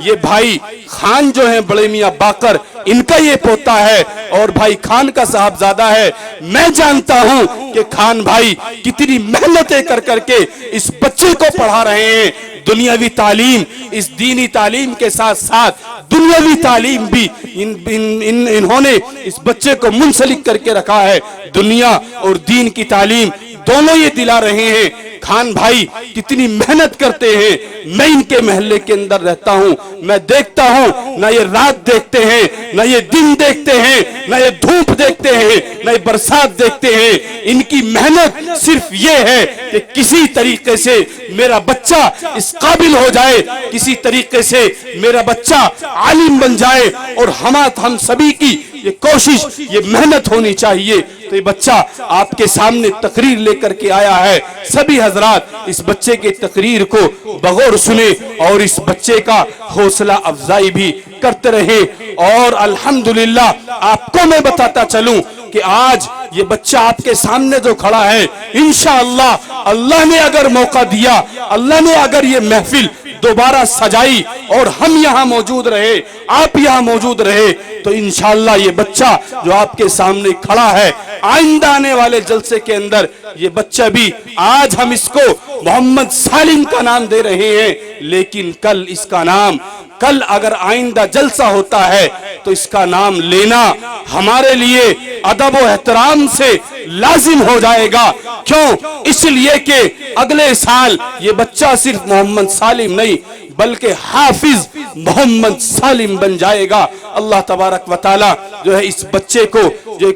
ये भाई खान जो है बड़े मियाँ बाकर, इनका ये पोता है और भाई खान का साहबजादा है। मैं जानता हूं कि खान भाई कितनी मेहनतें कर करके इस बच्चे को पढ़ा रहे हैं। दुनियावी तालीम, इस दीनी तालीम के साथ साथ दुनियावी तालीम भी इन्होंने इस बच्चे को मुंसलिक करके रखा है। दुनिया और दीन की तालीम दोनों ये दिला रहे हैं। खान भाई कितनी मेहनत करते हैं। मैं इनके महल्ले के अंदर रहता हूं, मैं देखता हूं, ना ये रात देखते हैं, ना ये दिन देखते हैं, ना ये धूप देखते हैं, ना ये बरसात देखते हैं। इनकी मेहनत सिर्फ ये है कि किसी तरीके से मेरा बच्चा इस काबिल हो जाए, किसी तरीके से मेरा बच्चा आलिम बन जाए। और हम सभी की ये कोशिश, ये मेहनत होनी चाहिए। तो ये बच्चा आपके सामने तकरीर लेकर के आया है। सभी हजरात इस बच्चे के तकरीर को बगौर सुने और इस बच्चे का हौसला अफजाई भी करते रहे। और अल्हम्दुलिल्लाह आपको मैं बताता चलूं कि आज ये बच्चा आपके सामने जो खड़ा है, इंशाअल्लाह अल्लाह ने अगर मौका दिया, अल्लाह ने अगर ये महफिल दोबारा सजाई और हम यहाँ मौजूद रहे, आप यहाँ मौजूद रहे, तो इंशाअल्लाह ये बच्चा जो आपके सामने खड़ा है, आइंदा आने वाले जलसे के अंदर ये बच्चा भी, आज हम इसको मोहम्मद सालिम का नाम दे रहे हैं, लेकिन कल इसका नाम, कल अगर आइंदा जलसा होता है तो इसका नाम लेना हमारे लिए अदब व एहतराम से लाजिम हो जाएगा। क्यों? इसलिए कि अगले साल ये बच्चा सिर्फ मोहम्मद सालिम नहीं बल्कि हाफिज मोहम्मद सालिम बन जाएगा। अल्लाह तबारक व तआला जो है इस बच्चे को जो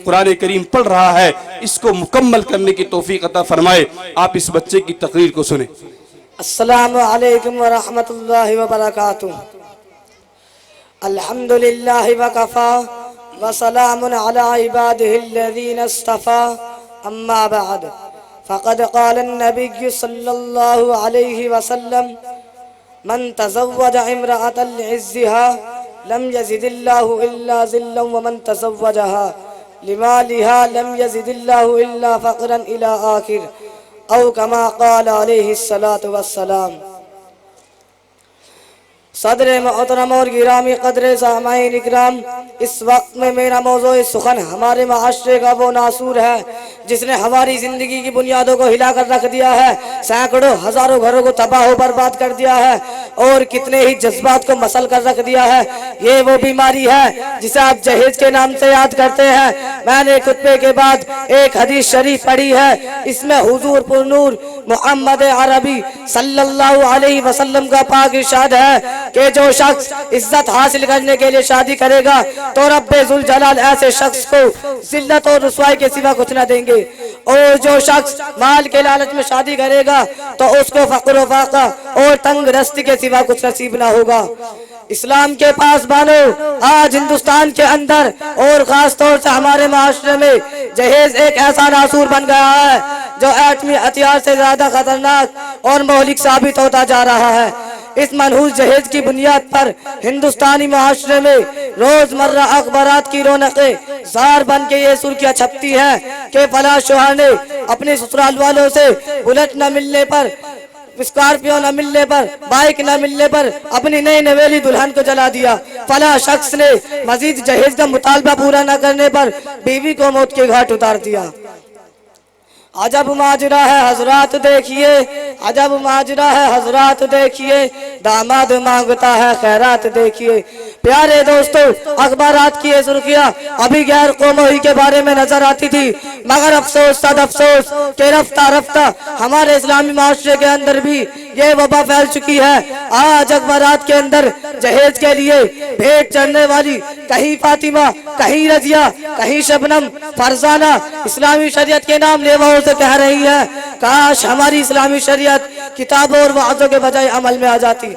कुरान करीम पढ़ रहा है, इसको मुकम्मल करने की तौफीक अता फरमाए। आप इस बच्चे की तकरीर को सुने। अस्सलामु अलैकुम व रहमतुल्लाहि व बरकातुहू। अल्हम्दुलिल्लाहि व कफ़ा व सलामुन अला इबादिहिल्लज़ीना इस्तफ़ा, अम्मा बअद। फ़क़द क़ाल अन्नबिय्यु सल्लल्लाहु अलैहि वसल्लम, मन तज़व्वज इम्रअतन लिइज़्ज़िहा लम यज़िदिल्लाहु इल्ला ज़िल्लन व मन तज़व्वजहा लिमालिहा लम यज़िदिल्लाहु इल्ला फ़क़रन इला आखिर औ कमा क़ाल अलैहिस्सलातु वस्सलाम। सदर मोहतरम और गिरामी कदरे सामाईन इकराम, इस वक्त में मेरा मौज़ूए सुखन हमारे माशरे का वो नासूर है जिसने हमारी जिंदगी की बुनियादों को हिलाकर रख दिया है, सैकड़ों हजारों घरों को तबाह बर्बाद कर दिया है और कितने ही जज्बात को मसल कर रख दिया है। ये वो बीमारी है जिसे आप जहेज के नाम से याद करते हैं। मैंने खुतबे के बाद एक हदीस शरीफ पढ़ी है, इसमें हुजूर पुरनूर मोहम्मद अरबी सल्लल्लाहु अलैहि वसल्लम का पाक इरशाद है कि जो शख्स इज्जत हासिल करने के लिए शादी करेगा तो रब्बे जुल जलाल ऐसे शख्स को जिल्लत और रुसवाई के सिवा कुछ न देंगे, और जो शख्स माल के लालच में शादी करेगा तो उसको फक्र व फाका और तंग रस्ती के सिवा कुछ नसीब ना होगा। इस्लाम के पास बानो, आज हिंदुस्तान के अंदर और खास तौर से हमारे माशरे में जहेज एक ऐसा नासूर बन गया है जो एटमी हथियार से ज्यादा खतरनाक और मौलिक साबित होता जा रहा है। इस मनहूस जहेज की बुनियाद पर हिंदुस्तानी माशरे में रोजमर्रा अखबारात की रौनकें जार बन के ये सुर्खियां छपती है कि फला शोहर ने अपने ससुराल वालों से बुलेट न मिलने पर, स्कॉर्पियो न मिलने पर, बाइक न मिलने पर अपनी नई नवेली दुल्हन को जला दिया। फला शख्स ने मजीद जहेज का मुतालबा पूरा न करने पर बीवी को मौत के घाट उतार दिया। अजब माजरा है हजरात देखिए, अजब माजरा है हजरात देखिए, दामाद मांगता है खैरात देखिए। प्यारे दोस्तों, अखबारात की ये सुर्खियां अभी गैर कौमों के बारे में नजर आती थी, मगर अफसोस सद अफसोस के रफ्ता रफ्ता हमारे इस्लामी माशरे के अंदर भी ये वबा फैल चुकी है। आज अखबारात के अंदर जहेज के लिए भेंट चढ़ने वाली कहीं फातिमा, कहीं रजिया, कहीं शबनम, फरजाना इस्लामी शरीयत के नाम लेवाओं से कह रही है, काश हमारी इस्लामी शरीयत किताबों और वाज़ों के बजाय अमल में आ जाती।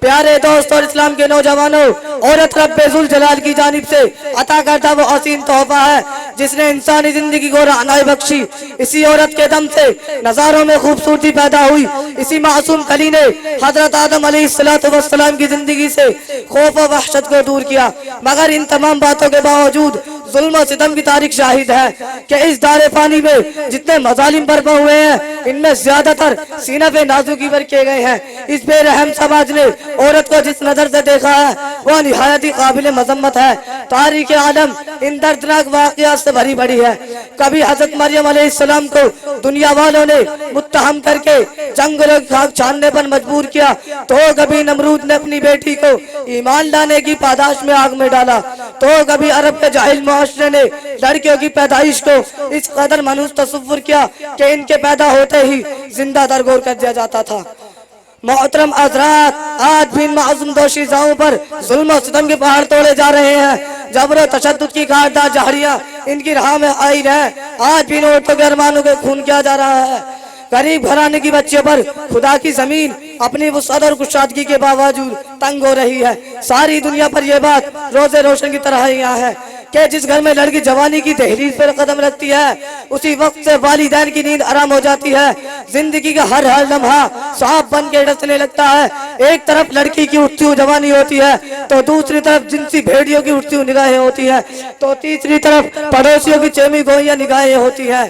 प्यारे दोस्त और इस्लाम के नौजवानों, औरत रब्बे जुल जलाल की जानिब से अता करता वो हसीन तोहफा है जिसने इंसानी जिंदगी को राहनाई बख्शी। इसी औरत के दम से नजारों में खूबसूरती पैदा हुई। इसी मासूम कली ने हजरत आदम अलैहिस्सलाम की जिंदगी से खौफ और वहशत को दूर किया। मगर इन तमाम बातों के बावजूद जुल्म और सितम की तारीख शाहिद है कि इस दारे पानी में जितने मजालिम बरपा हुए हैं इनमें ज्यादातर सीना पे नाजुकी पर किए गए हैं। इस बेरहम समाज ने औरत को जिस नजर से देखा है वह निहायत ही काबिल मजम्मत है। तारीख आलम इन दर्दनाक वाक़यात से भरी पड़ी है। कभी हजरत मरियम अलैहिस्सलाम को दुनिया वालों ने मुत्तहम करके जंगलों की खाक छानने पर मजबूर किया, तो कभी नमरूद ने अपनी बेटी को ईमान लाने की पादाश में आग में डाला, तो कभी अरब के जाहिल मुआशरे ने लड़कियों की पैदाइश को इस कदर मनहूस तसव्वुर किया कि इनके पैदा होते ही जिंदा दरगोर कर दिया जाता था। मोहतरम हज़रात, आज भी इन मासूम दोषीज़ाओं पर जुल्म और सितम के पहाड़ तोड़े जा रहे हैं। जबर और तशद्दुद की काटदार झाड़ियां इनकी राह में आई है। आज भी इन औरतों के अरमानों को खून किया जा रहा है। गरीब घराने की बच्चियों पर खुदा की जमीन अपनी वुसअत और कुशादगी के बावजूद तंग हो रही है। सारी दुनिया पर यह बात रोजे रोशन की तरह यहाँ है कि जिस घर में लड़की जवानी की दहलीज पर कदम रखती है उसी वक्त से वालिदैन की नींद आराम हो जाती है। जिंदगी का हर हर लम्हा सांप बन के डसने लगता है। एक तरफ लड़की की उठती हुई जवानी होती है तो दूसरी तरफ जिनसी भेड़ियों की उठती हुई निगाहें होती है, तो तीसरी तरफ पड़ोसियों की चेमी गोइयां निगाहें होती है।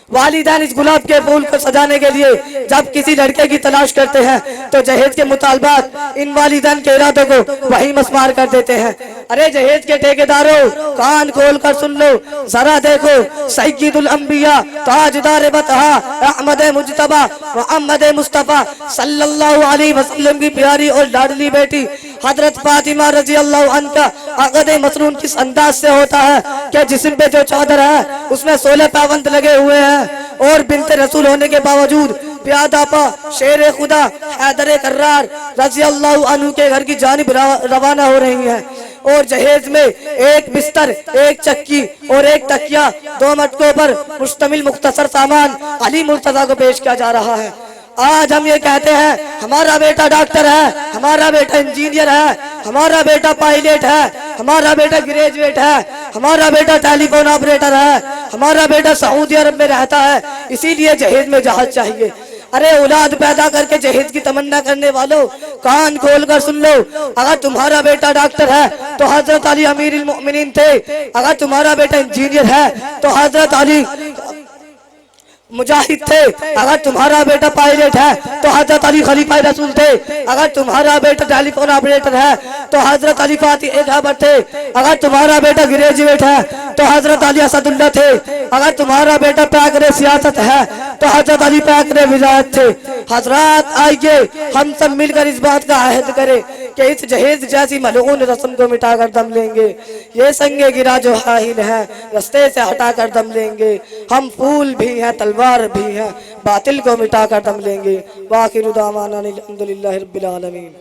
वालिदैन इस गुलाब के फूल को सजाने के लिए जब किसी लड़के की तलाश करते हैं तो जहेज के मुतालबात इन वालिदैन के इरादों को वही मस्मार कर देते हैं। अरे जहेज के ठेकेदारों, कान खोल कर सुन लो, जरा देखो सैयदुल अंबिया ताजदार बतहा अहमद मुज्तबा मोहम्मद मुस्तफा सल्लल्लाहु अलैहि वसल्लम की प्यारी और लाडली बेटी हजरत फातिमा रजी अल्लाह अन्हा अक़द मसनून किस अंदाज से होता है कि जिस्म पे जो चादर है उसमें 16 पाबंद लगे हुए हैं और बिन्ते रसूल होने के बावजूद प्यादापा शेर खुदा हैदर कर्रार रजी अल्लाह अन्हु के घर की जानिब रवाना हो रही हैं। और जहेज में एक बिस्तर, एक चक्की और एक तकिया, 2 मटकों पर मुश्तमिल मुख्तसर सामान अली मुर्तजा को पेश किया जा रहा है। आज हम ये कहते हैं हमारा बेटा डॉक्टर है, हमारा बेटा इंजीनियर है, हमारा बेटा पायलट है, हमारा बेटा ग्रेजुएट है, हमारा बेटा टेलीफोन ऑपरेटर है, हमारा बेटा सऊदी अरब में रहता है, इसीलिए जहेज में जहाज चाहिए। अरे औलाद पैदा करके जहेज की तमन्ना करने वालों, कान खोल कर सुन लो। अगर तुम्हारा बेटा डॉक्टर है तो हजरत अली अमीरुल मोमिनीन थे। अगर तुम्हारा बेटा इंजीनियर है तो हजरत अली मुजाहिद थे। अगर तुम्हारा बेटा पायलट है तो हजरत अली खलीफा रसूल थे। अगर तुम्हारा बेटा टेलीफोन ऑपरेटर है तो हजरत अली फातिह खबर थे। अगर तुम्हारा बेटा ग्रेजुएट है तो हजरत अली असदुल्ला थे। अगर तुम्हारा बेटा पैकरे सियासत है तो हजरत अली पैकरे विलायत थे। हजरात, आइए हम सब मिलकर इस बात का अहद करें कि इस जहेज जैसी मलऊन रस्म को मिटाकर दम लेंगे। ये संगे गिरा जो हाहिल है रास्ते से हटाकर दम लेंगे। हम फूल भी हैं, तलवार भी हैं, बातिल को मिटाकर दम लेंगे। वाखिरु दावाना अनिल हम्दुलिल्लाहि रब्बिल आलमीन।